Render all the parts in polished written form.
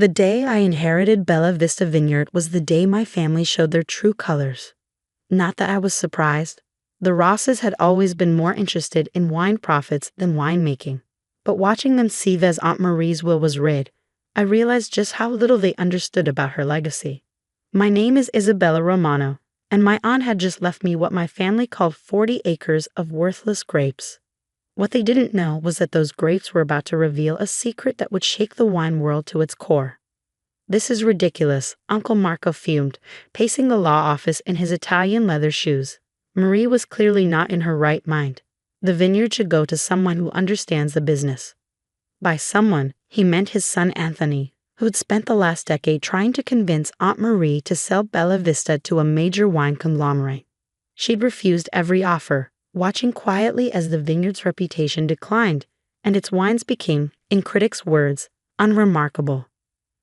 The day I inherited Bella Vista Vineyard was the day my family showed their true colors. Not that I was surprised. The Rosses had always been more interested in wine profits than winemaking. But watching them sieve as Aunt Marie's will was read, I realized just how little they understood about her legacy. My name is Isabella Romano, and my aunt had just left me what my family called 40 acres of worthless grapes. What they didn't know was that those grapes were about to reveal a secret that would shake the wine world to its core. "This is ridiculous," Uncle Marco fumed, pacing the law office in his Italian leather shoes. Marie was clearly not in her right mind. The vineyard should go to someone who understands the business. By someone, he meant his son Anthony, who had spent the last decade trying to convince Aunt Marie to sell Bella Vista to a major wine conglomerate. She'd refused every offer, watching quietly as the vineyard's reputation declined, and its wines became, in critics' words, unremarkable.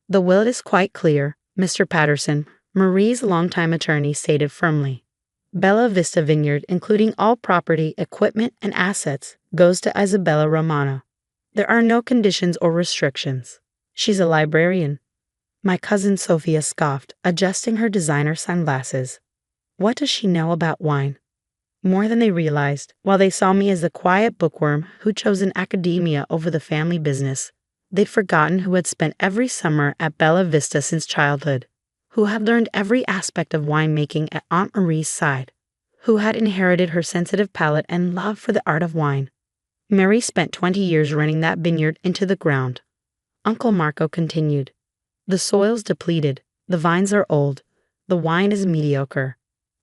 "The will is quite clear, Mr. Patterson," Marie's longtime attorney stated firmly. "Bella Vista Vineyard, including all property, equipment, and assets, goes to Isabella Romano. There are no conditions or restrictions. She's a librarian." My cousin Sophia scoffed, adjusting her designer sunglasses. What does she know about wine? More than they realized. While they saw me as the quiet bookworm who chose an academia over the family business, they'd forgotten who had spent every summer at Bella Vista since childhood, who had learned every aspect of winemaking at Aunt Marie's side, who had inherited her sensitive palate and love for the art of wine. Mary spent 20 years running that vineyard into the ground. Uncle Marco continued. "The soil's depleted, the vines are old, the wine is mediocre.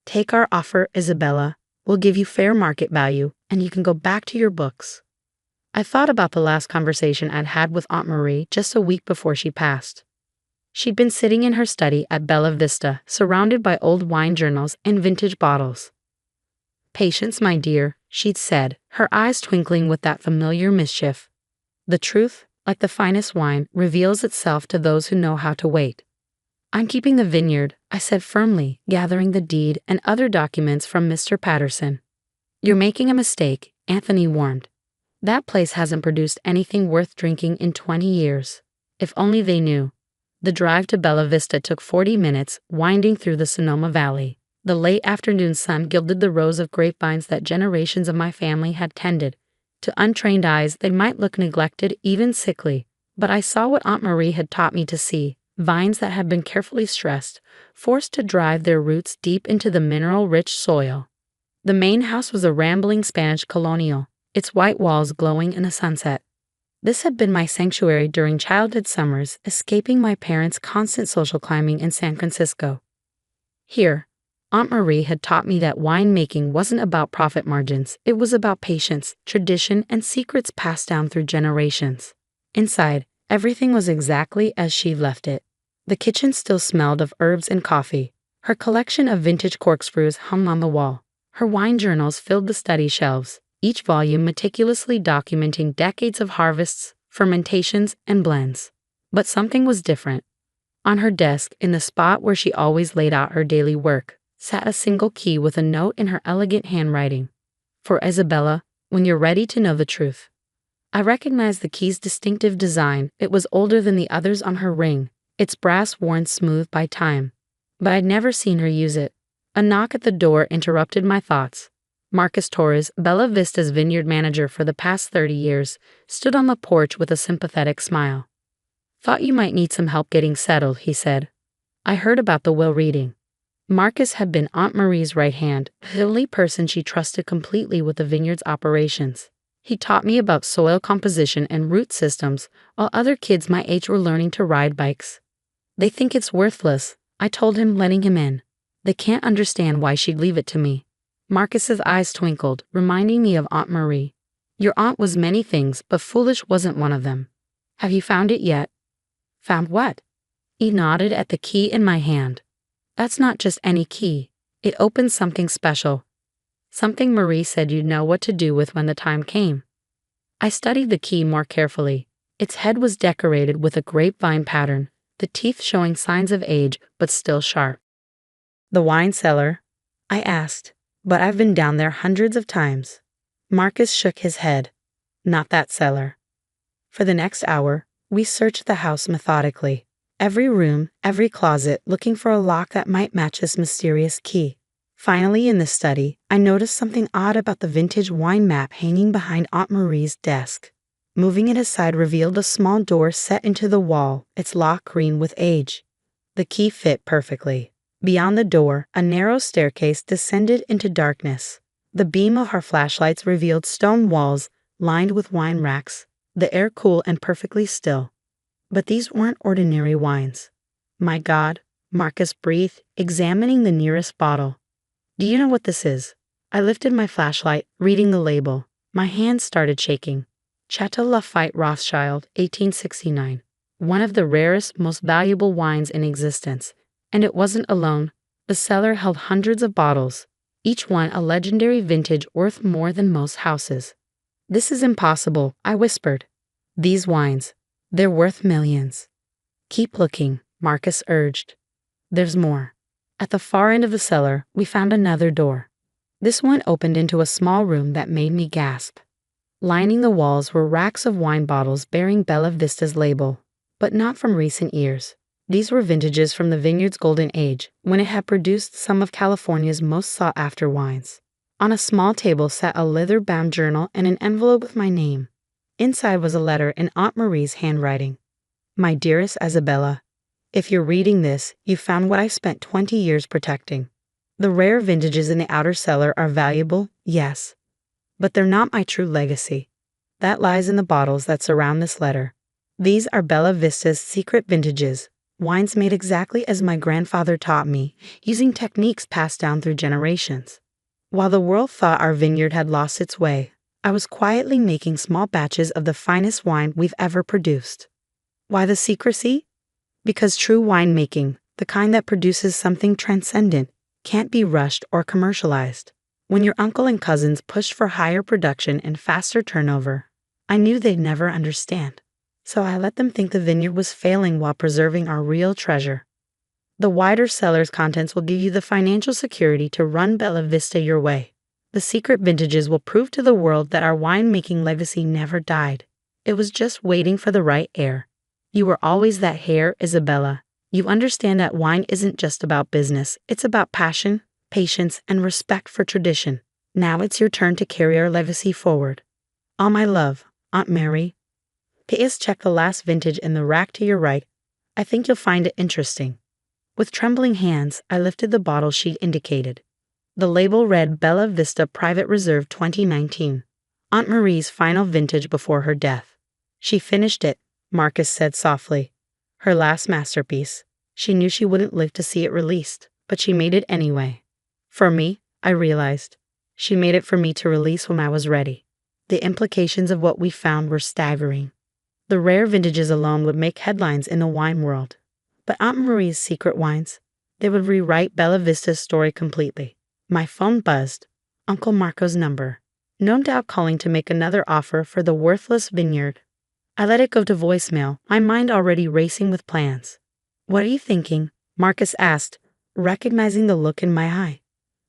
Take our offer, Isabella. We'll give you fair market value, and you can go back to your books." I thought about the last conversation I'd had with Aunt Marie just a week before she passed. She'd been sitting in her study at Bella Vista, surrounded by old wine journals and vintage bottles. "Patience, my dear," she'd said, her eyes twinkling with that familiar mischief. "The truth, like the finest wine, reveals itself to those who know how to wait." "I'm keeping the vineyard," I said firmly, gathering the deed and other documents from Mr. Patterson. "You're making a mistake," Anthony warned. "That place hasn't produced anything worth drinking in 20 years. If only they knew." The drive to Bella Vista took 40 minutes, winding through the Sonoma Valley. The late afternoon sun gilded the rows of grapevines that generations of my family had tended. To untrained eyes, they might look neglected, even sickly, but I saw what Aunt Marie had taught me to see. Vines that had been carefully stressed, forced to drive their roots deep into the mineral-rich soil. The main house was a rambling Spanish colonial, its white walls glowing in a sunset. This had been my sanctuary during childhood summers, escaping my parents' constant social climbing in San Francisco. Here, Aunt Marie had taught me that winemaking wasn't about profit margins. It was about patience, tradition, and secrets passed down through generations. Inside, everything was exactly as she left it. The kitchen still smelled of herbs and coffee. Her collection of vintage corkscrews hung on the wall. Her wine journals filled the study shelves, each volume meticulously documenting decades of harvests, fermentations, and blends. But something was different. On her desk, in the spot where she always laid out her daily work, sat a single key with a note in her elegant handwriting. "For Isabella, when you're ready to know the truth." I recognized the key's distinctive design. It was older than the others on her ring, its brass worn smooth by time. But I'd never seen her use it. A knock at the door interrupted my thoughts. Marcus Torres, Bella Vista's vineyard manager for the past 30 years, stood on the porch with a sympathetic smile. "Thought you might need some help getting settled," he said. I heard about the will reading. Marcus had been Aunt Marie's right hand, the only person she trusted completely with the vineyard's operations. He taught me about soil composition and root systems, while other kids my age were learning to ride bikes. "They think it's worthless," I told him, letting him in. "They can't understand why she'd leave it to me." Marcus's eyes twinkled, reminding me of Aunt Marie. "Your aunt was many things, but foolish wasn't one of them. Have you found it yet?" "Found what?" He nodded at the key in my hand. "That's not just any key. It opens something special. Something Marie said you'd know what to do with when the time came." I studied the key more carefully. Its head was decorated with a grapevine pattern, the teeth showing signs of age but still sharp. "The wine cellar?" I asked, "but I've been down there hundreds of times." Marcus shook his head. "Not that cellar." For the next hour, we searched the house methodically. every room, every closet, looking for a lock that might match this mysterious key. Finally, in the study, I noticed something odd about the vintage wine map hanging behind Aunt Marie's desk. Moving it aside revealed a small door set into the wall, its lock green with age. The key fit perfectly. Beyond the door, a narrow staircase descended into darkness. The beam of our flashlights revealed stone walls lined with wine racks, the air cool and perfectly still. But these weren't ordinary wines. My God, Marcus breathed, examining the nearest bottle. Do you know what this is? I lifted my flashlight, reading the label. My hands started shaking. Chateau Lafite Rothschild, 1869. One of the rarest, most valuable wines in existence. And it wasn't alone. The cellar held hundreds of bottles, each one a legendary vintage worth more than most houses. This is impossible, I whispered. These wines, they're worth millions. Keep looking, Marcus urged. There's more. At the far end of the cellar, we found another door. This one opened into a small room that made me gasp. Lining the walls were racks of wine bottles bearing Bella Vista's label, but not from recent years. These were vintages from the Vineyard's golden age, when it had produced some of California's most sought-after wines. On a small table sat a leather-bound journal and an envelope with my name. Inside was a letter in Aunt Marie's handwriting. My dearest Isabella, if you're reading this, you found what I spent 20 years protecting. The rare vintages in the outer cellar are valuable, yes, but they're not my true legacy. That lies in the bottles that surround this letter. These are Bella Vista's secret vintages, wines made exactly as my grandfather taught me, using techniques passed down through generations. While the world thought our vineyard had lost its way, I was quietly making small batches of the finest wine we've ever produced. Why the secrecy? Because true winemaking, the kind that produces something transcendent, can't be rushed or commercialized. When your uncle and cousins pushed for higher production and faster turnover, I knew they'd never understand. So I let them think the vineyard was failing while preserving our real treasure. The wider cellar's contents will give you the financial security to run Bella Vista your way. The secret vintages will prove to the world that our winemaking legacy never died. It was just waiting for the right heir. You were always that heir, Isabella. You understand that wine isn't just about business. It's about passion, patience, and respect for tradition. Now it's your turn to carry our legacy forward. All my love, Aunt Mary. P.S. Check the last vintage in the rack to your right. I think you'll find it interesting. With trembling hands, I lifted the bottle sheet indicated. The label read Bella Vista Private Reserve 2019. Aunt Marie's final vintage before her death. She finished it, Marcus said softly. Her last masterpiece. She knew she wouldn't live to see it released, but she made it anyway. For me, I realized. She made it for me to release when I was ready. The implications of what we found were staggering. The rare vintages alone would make headlines in the wine world. But Aunt Marie's secret wines, they would rewrite Bella Vista's story completely. My phone buzzed. Uncle Marco's number. No doubt calling to make another offer for the worthless vineyard. I let it go to voicemail, my mind already racing with plans. What are you thinking? Marcus asked, recognizing the look in my eye.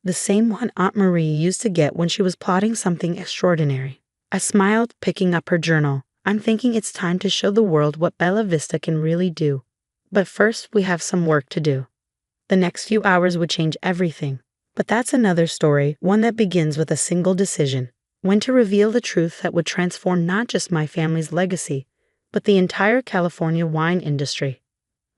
The same one Aunt Marie used to get when she was plotting something extraordinary. I smiled, picking up her journal. I'm thinking it's time to show the world what Bella Vista can really do. But first, we have some work to do. The next few hours would change everything. But that's another story, one that begins with a single decision. When to reveal the truth that would transform not just my family's legacy, but the entire California wine industry.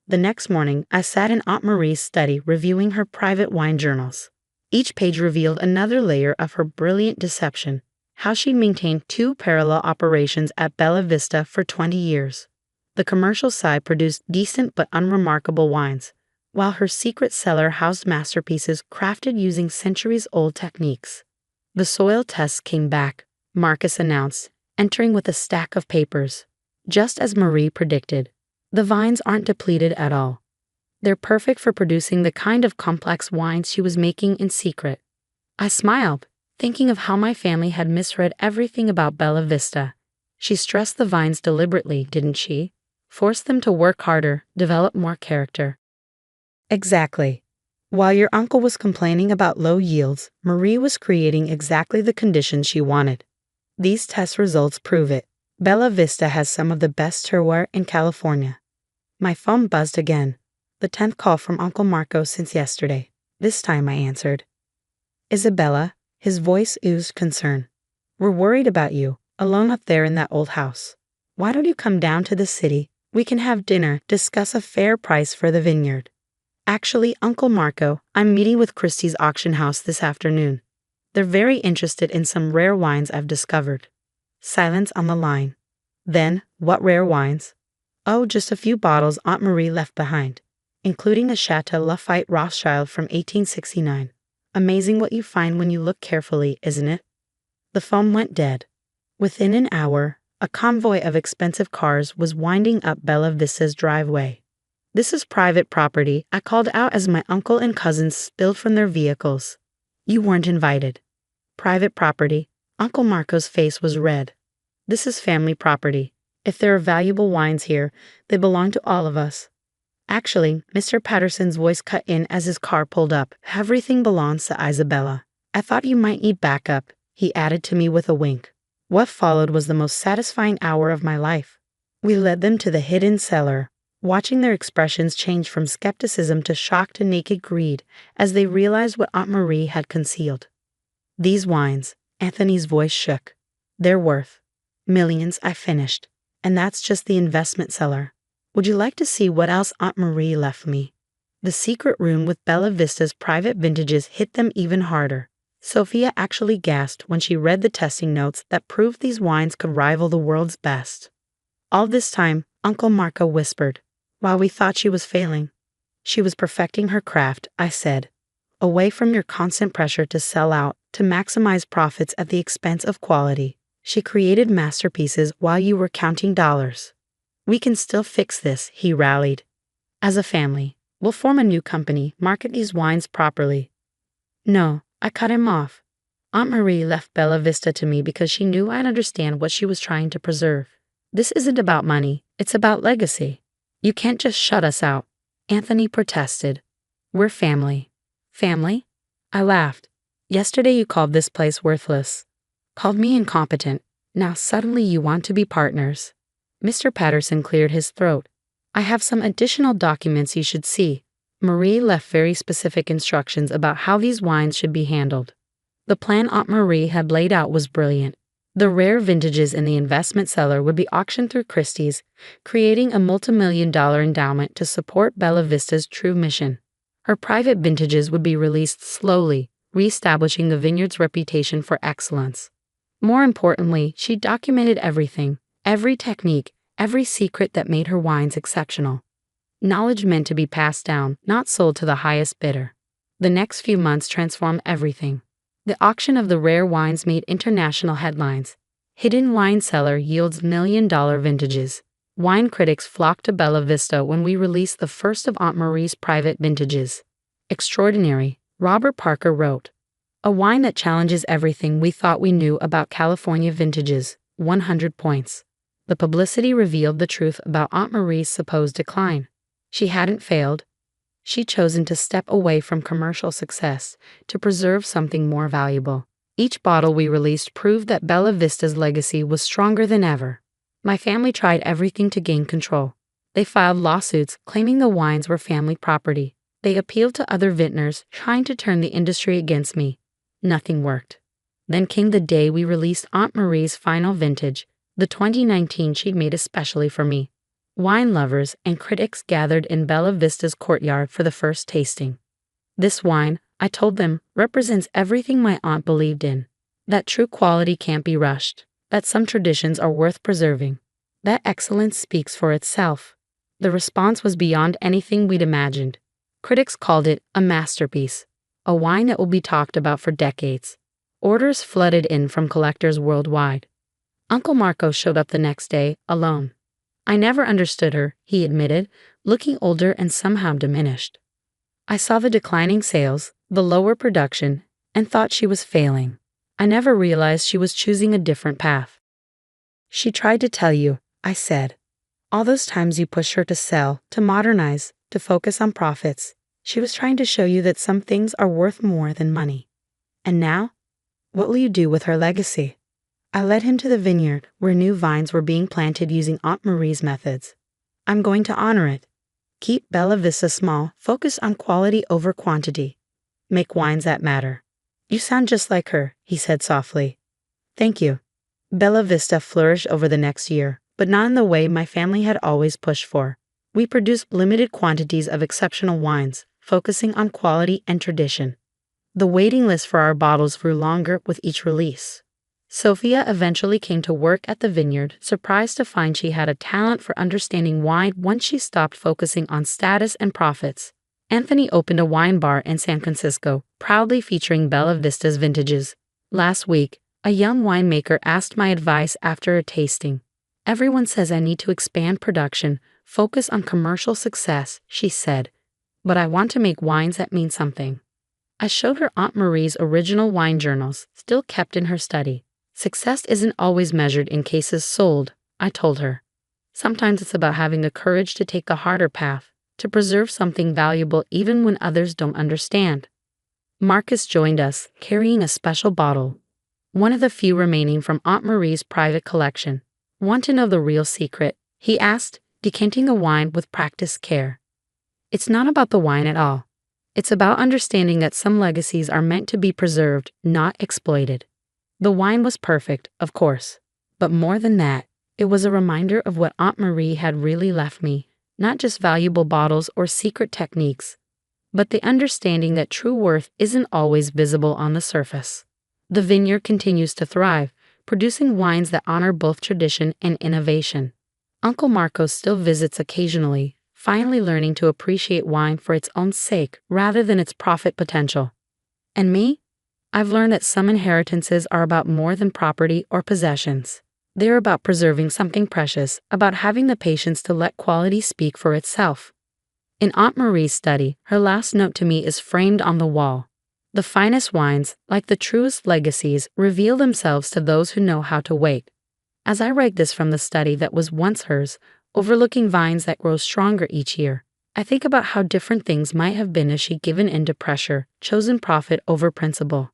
The next morning, I sat in Aunt Marie's study reviewing her private wine journals. Each page revealed another layer of her brilliant deception. How she maintained 2 parallel operations at Bella Vista for 20 years. The commercial side produced decent but unremarkable wines, while her secret cellar housed masterpieces crafted using centuries-old techniques. The soil tests came back, Marcus announced, entering with a stack of papers. Just as Marie predicted, the vines aren't depleted at all. They're perfect for producing the kind of complex wines she was making in secret. I smiled, thinking of how my family had misread everything about Bella Vista. She stressed the vines deliberately, didn't she? Forced them to work harder, develop more character. Exactly. While your uncle was complaining about low yields, Marie was creating exactly the conditions she wanted. These test results prove it. Bella Vista has some of the best terroir in California. My phone buzzed again. The 10th call from Uncle Marco since yesterday. This time I answered. Isabella, his voice oozed concern. We're worried about you, alone up there in that old house. Why don't you come down to the city? We can have dinner, discuss a fair price for the vineyard. Actually, Uncle Marco, I'm meeting with Christie's auction house this afternoon. They're very interested in some rare wines I've discovered. Silence on the line. Then, what rare wines? Oh, just a few bottles Aunt Marie left behind, including a Chateau Lafite Rothschild from 1869. Amazing what you find when you look carefully, isn't it? The phone went dead. Within an hour, a convoy of expensive cars was winding up Bella Vista's driveway. This is private property, I called out as my uncle and cousins spilled from their vehicles. You weren't invited. Private property. Uncle Marco's face was red. This is family property. If there are valuable wines here, they belong to all of us. Actually, Mr. Patterson's voice cut in as his car pulled up. Everything belongs to Isabella. I thought you might need backup, he added to me with a wink. What followed was the most satisfying hour of my life. We led them to the hidden cellar, watching their expressions change from skepticism to shock to naked greed as they realized what Aunt Marie had concealed. These wines, Anthony's voice shook. They're worth millions, I finished. And that's just the investment cellar. Would you like to see what else Aunt Marie left me? The secret room with Bella Vista's private vintages hit them even harder. Sophia actually gasped when she read the testing notes that proved these wines could rival the world's best. All this time, Uncle Marco whispered, while we thought she was failing. She was perfecting her craft, I said. Away from your constant pressure to sell out, to maximize profits at the expense of quality. She created masterpieces while you were counting dollars. We can still fix this, he rallied. As a family, we'll form a new company, market these wines properly. No, I cut him off. Aunt Marie left Bella Vista to me because she knew I'd understand what she was trying to preserve. This isn't about money, it's about legacy. You can't just shut us out. Anthony protested. We're family. Family? I laughed. Yesterday you called this place worthless. Called me incompetent. Now suddenly you want to be partners. Mr. Patterson cleared his throat. I have some additional documents you should see. Marie left very specific instructions about how these wines should be handled. The plan Aunt Marie had laid out was brilliant. The rare vintages in the investment cellar would be auctioned through Christie's, creating a multi-million-dollar endowment to support Bella Vista's true mission. Her private vintages would be released slowly, re-establishing the vineyard's reputation for excellence. More importantly, she documented everything, every technique, every secret that made her wines exceptional. Knowledge meant to be passed down, not sold to the highest bidder. The next few months transformed everything. The auction of the rare wines made international headlines. Hidden wine cellar yields million-dollar vintages. Wine critics flocked to Bella Vista when we released the first of Aunt Marie's private vintages. Extraordinary, Robert Parker wrote. A wine that challenges everything we thought we knew about California vintages, 100 points. The publicity revealed the truth about Aunt Marie's supposed decline. She hadn't failed. She'd chosen to step away from commercial success to preserve something more valuable. Each bottle we released proved that Bella Vista's legacy was stronger than ever. My family tried everything to gain control. They filed lawsuits claiming the wines were family property. They appealed to other vintners, trying to turn the industry against me. Nothing worked. Then came the day we released Aunt Marie's final vintage, the 2019 she'd made especially for me. Wine lovers and critics gathered in Bella Vista's courtyard for the first tasting. This wine, I told them, represents everything my aunt believed in. That true quality can't be rushed. That some traditions are worth preserving. That excellence speaks for itself. The response was beyond anything we'd imagined. Critics called it a masterpiece, a wine that will be talked about for decades. Orders flooded in from collectors worldwide. Uncle Marco showed up the next day, alone. I never understood her, he admitted, looking older and somehow diminished. I saw the declining sales, the lower production, and thought she was failing. I never realized she was choosing a different path. She tried to tell you, I said. All those times you pushed her to sell, to modernize, to focus on profits. She was trying to show you that some things are worth more than money. And now? What will you do with her legacy? I led him to the vineyard, where new vines were being planted using Aunt Marie's methods. I'm going to honor it. Keep Bella Vista small, focus on quality over quantity. Make wines that matter. You sound just like her, he said softly. Thank you. Bella Vista flourished over the next year, but not in the way my family had always pushed for. We produced limited quantities of exceptional wines, focusing on quality and tradition. The waiting list for our bottles grew longer with each release. Sophia eventually came to work at the Vineyard, surprised to find she had a talent for understanding wine once she stopped focusing on status and profits. Anthony opened a wine bar in San Francisco, proudly featuring Bella Vista's vintages. Last week, a young winemaker asked my advice after a tasting. Everyone says I need to expand production, focus on commercial success, she said. But I want to make wines that mean something. I showed her Aunt Marie's original wine journals, still kept in her study. Success isn't always measured in cases sold, I told her. Sometimes it's about having the courage to take the harder path, to preserve something valuable even when others don't understand. Marcus joined us, carrying a special bottle, one of the few remaining from Aunt Marie's private collection. Want to know the real secret? He asked, decanting the wine with practiced care. It's not about the wine at all. It's about understanding that some legacies are meant to be preserved, not exploited. The wine was perfect, of course. But more than that, it was a reminder of what Aunt Marie had really left me, not just valuable bottles or secret techniques, but the understanding that true worth isn't always visible on the surface. The Vineyard continues to thrive, producing wines that honor both tradition and innovation. Uncle Marcos still visits occasionally, finally learning to appreciate wine for its own sake rather than its profit potential. And me? I've learned that some inheritances are about more than property or possessions. They're about preserving something precious, about having the patience to let quality speak for itself. In Aunt Marie's study, her last note to me is framed on the wall. The finest wines, like the truest legacies, reveal themselves to those who know how to wait. As I write this from the study that was once hers, overlooking vines that grow stronger each year, I think about how different things might have been if she'd given in to pressure, chosen profit over principle.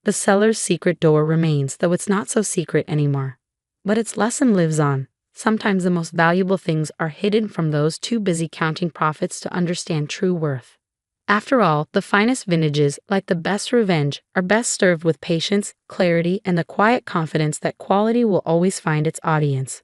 The cellar's secret door remains, though it's not so secret anymore. But its lesson lives on. Sometimes the most valuable things are hidden from those too busy counting profits to understand true worth. After all, the finest vintages, like the best revenge, are best served with patience, clarity, and the quiet confidence that quality will always find its audience.